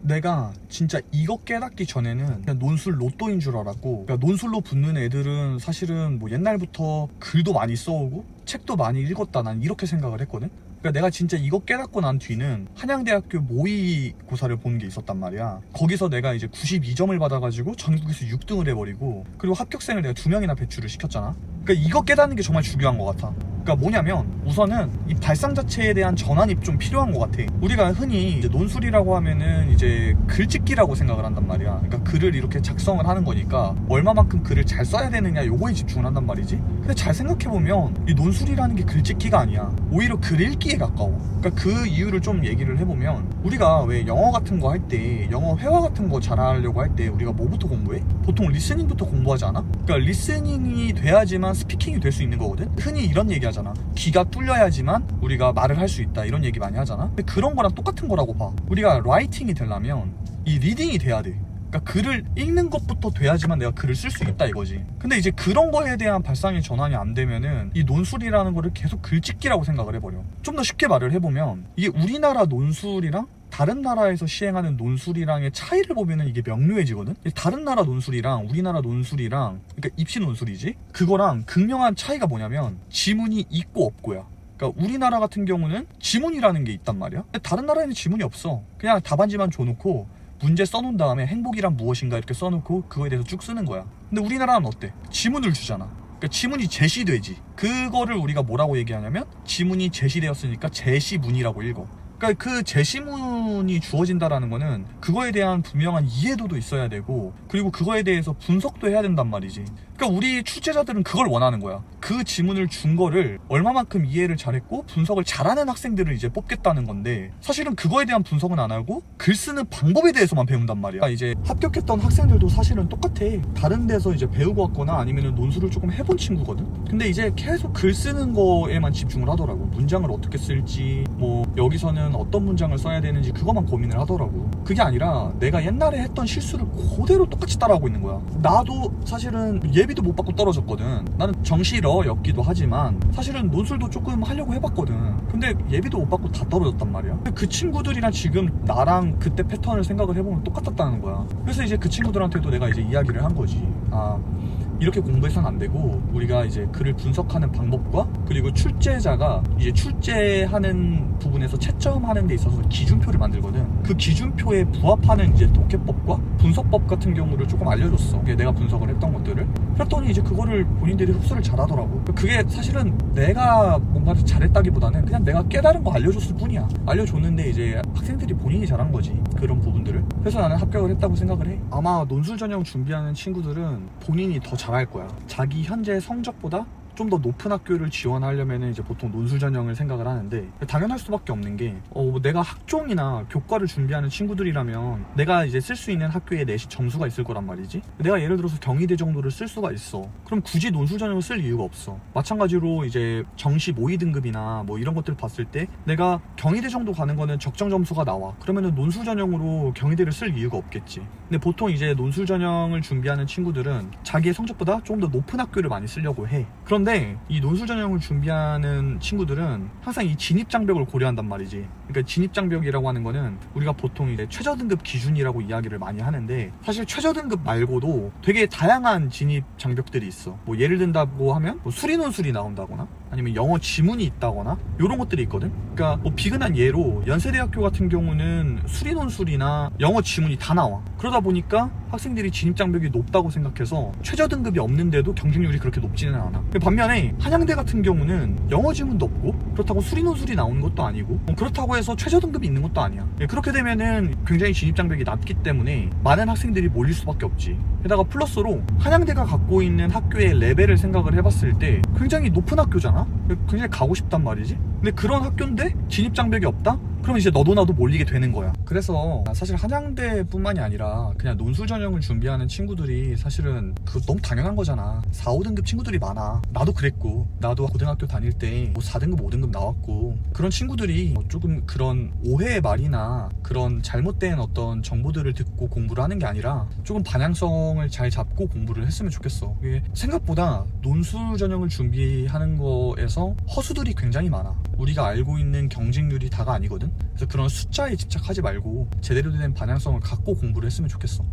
내가 진짜 이거 깨닫기 전에는 그냥 논술 로또인 줄 알았고, 그러니까 논술로 붙는 애들은 사실은 뭐 옛날부터 글도 많이 써오고 책도 많이 읽었다, 난 이렇게 생각을 했거든. 그러니까 내가 진짜 이거 깨닫고 난 뒤는 한양대학교 모의고사를 본 게 있었단 말이야. 거기서 내가 이제 92점을 받아가지고 전국에서 6등을 해버리고, 그리고 합격생을 내가 2명이나 배출을 시켰잖아. 그러니까 이거 깨닫는 게 정말 중요한 것 같아. 그러니까 뭐냐면 우선은 이 발상 자체에 대한 전환이 좀 필요한 것 같아. 우리가 흔히 이제 논술이라고 하면은 이제 글짓기라고 생각을 한단 말이야. 그러니까 글을 이렇게 작성을 하는 거니까 얼마만큼 글을 잘 써야 되느냐 요거에 집중을 한단 말이지. 근데 잘 생각해보면 이 논술이라는 게 글짓기가 아니야. 오히려 글 읽기에 가까워. 그러니까 그 이유를 좀 얘기를 해보면, 우리가 왜 영어 같은 거 할 때, 영어 회화 같은 거 잘하려고 할 때 우리가 뭐부터 공부해? 보통 리스닝부터 공부하지 않아? 그러니까 리스닝이 돼야지만 스피킹이 될 수 있는 거거든. 흔히 이런 얘기 하잖아. 귀가 뚫려야지만 우리가 말을 할 수 있다, 이런 얘기 많이 하잖아. 근데 그런 거랑 똑같은 거라고 봐. 우리가 라이팅이 되려면 이 리딩이 돼야 돼. 그러니까 글을 읽는 것부터 돼야지만 내가 글을 쓸 수 있다 이거지. 근데 이제 그런 거에 대한 발상의 전환이 안 되면은 이 논술이라는 거를 계속 글짓기라고 생각을 해버려. 좀 더 쉽게 말을 해보면, 이게 우리나라 논술이랑 다른 나라에서 시행하는 논술이랑의 차이를 보면은 이게 명료해지거든. 다른 나라 논술이랑 우리나라 논술이랑, 그러니까 입시 논술이지, 그거랑 극명한 차이가 뭐냐면 지문이 있고 없고야. 그러니까 우리나라 같은 경우는 지문이라는 게 있단 말이야. 근데 다른 나라에는 지문이 없어. 그냥 답안지만 줘놓고 문제 써놓은 다음에 행복이란 무엇인가 이렇게 써놓고 그거에 대해서 쭉 쓰는 거야. 근데 우리나라는 어때? 지문을 주잖아. 그러니까 지문이 제시되지. 그거를 우리가 뭐라고 얘기하냐면, 지문이 제시되었으니까 제시문이라고 읽어. 그러니까 그 제시문이 주어진다라는 거는 그거에 대한 분명한 이해도도 있어야 되고, 그리고 그거에 대해서 분석도 해야 된단 말이지. 그러니까 우리 출제자들은 그걸 원하는 거야. 그 지문을 준 거를 얼마만큼 이해를 잘했고 분석을 잘하는 학생들을 이제 뽑겠다는 건데, 사실은 그거에 대한 분석은 안 하고 글 쓰는 방법에 대해서만 배운단 말이야. 그러니까 이제 합격했던 학생들도 사실은 똑같아. 다른 데서 이제 배우고 왔거나 아니면 논술을 조금 해본 친구거든. 근데 이제 계속 글 쓰는 거에만 집중을 하더라고. 문장을 어떻게 쓸지, 뭐 여기서는 어떤 문장을 써야 되는지 그것만 고민을 하더라고. 그게 아니라 내가 옛날에 했던 실수를 그대로 똑같이 따라하고 있는 거야. 나도 사실은 예비도 못 받고 떨어졌거든. 나는 정시러였기도 하지만 사실은 논술도 조금 하려고 해봤거든. 근데 예비도 못 받고 다 떨어졌단 말이야. 근데 그 친구들이랑 지금 나랑 그때 패턴을 생각을 해보면 똑같았다는 거야. 그래서 이제 그 친구들한테도 내가 이제 이야기를 한 거지. 이렇게 공부해서는 안 되고, 우리가 이제 글을 분석하는 방법과, 그리고 출제자가 이제 출제하는 부분에서 채점하는 데 있어서 기준표를 만들거든. 그 기준표에 부합하는 이제 독해법과 분석법 같은 경우를 조금 알려줬어. 내가 분석을 했던 것들을. 그랬더니 이제 그거를 본인들이 흡수를 잘하더라고. 그게 사실은 내가 뭔가를 잘했다기보다는 그냥 내가 깨달은 거 알려줬을 뿐이야. 알려줬는데 이제 학생들이 본인이 잘한 거지, 그런 부분들을. 그래서 나는 합격을 했다고 생각을 해. 아마 논술 전형 준비하는 친구들은 본인이 더 잘할 거야. 자기 현재 성적보다 좀 더 높은 학교를 지원하려면 이제 보통 논술 전형을 생각을 하는데, 당연할 수밖에 없는 게 내가 학종이나 교과를 준비하는 친구들이라면 내가 이제 쓸 수 있는 학교에 내시 점수가 있을 거란 말이지. 내가 예를 들어서 경희대 정도를 쓸 수가 있어. 그럼 굳이 논술 전형을 쓸 이유가 없어. 마찬가지로 이제 정시 모의 등급이나 뭐 이런 것들 봤을 때 내가 경희대 정도 가는 거는 적정 점수가 나와. 그러면은 논술 전형으로 경희대를 쓸 이유가 없겠지. 근데 보통 이제 논술 전형을 준비하는 친구들은 자기의 성적보다 조금 더 높은 학교를 많이 쓰려고 해. 그런데 이 논술 전형을 준비하는 친구들은 항상 이 진입 장벽을 고려한단 말이지. 그러니까 진입 장벽이라고 하는 거는 우리가 보통 이제 최저 등급 기준이라고 이야기를 많이 하는데, 사실 최저 등급 말고도 되게 다양한 진입 장벽들이 있어. 뭐 예를 든다고 하면 뭐 수리 논술이 나온다거나 아니면 영어 지문이 있다거나 이런 것들이 있거든. 그러니까 뭐 비근한 예로 연세대학교 같은 경우는 수리 논술이나 영어 지문이 다 나와. 그러다 보니까 학생들이 진입 장벽이 높다고 생각해서 최저 등급이 없는데도 경쟁률이 그렇게 높지는 않아. 반면에 한양대 같은 경우는 영어 지문도 없고, 그렇다고 수리 논술이 나오는 것도 아니고, 그렇다고 해서 최저 등급이 있는 것도 아니야. 그렇게 되면은 굉장히 진입 장벽이 낮기 때문에 많은 학생들이 몰릴 수밖에 없지. 게다가 플러스로 한양대가 갖고 있는 학교의 레벨을 생각을 해봤을 때 굉장히 높은 학교잖아. 굉장히 가고 싶단 말이지. 근데 그런 학교인데 진입 장벽이 없다? 그럼 이제 너도 나도 몰리게 되는 거야. 그래서 사실 한양대뿐만이 아니라 그냥 논술 전형을 준비하는 친구들이 사실은 그거 너무 당연한 거잖아. 4, 5등급 친구들이 많아. 나도 그랬고, 나도 고등학교 다닐 때 뭐 4등급, 5등급 나왔고, 그런 친구들이 조금 그런 오해의 말이나 그런 잘못된 어떤 정보들을 듣고 공부를 하는 게 아니라 조금 방향성을 잘 잡고 공부를 했으면 좋겠어. 이게 생각보다 논술 전형을 준비하는 거에서 허수들이 굉장히 많아. 우리가 알고 있는 경쟁률이 다가 아니거든. 그래서 그런 숫자에 집착하지 말고 제대로 된 방향성을 갖고 공부를 했으면 좋겠어.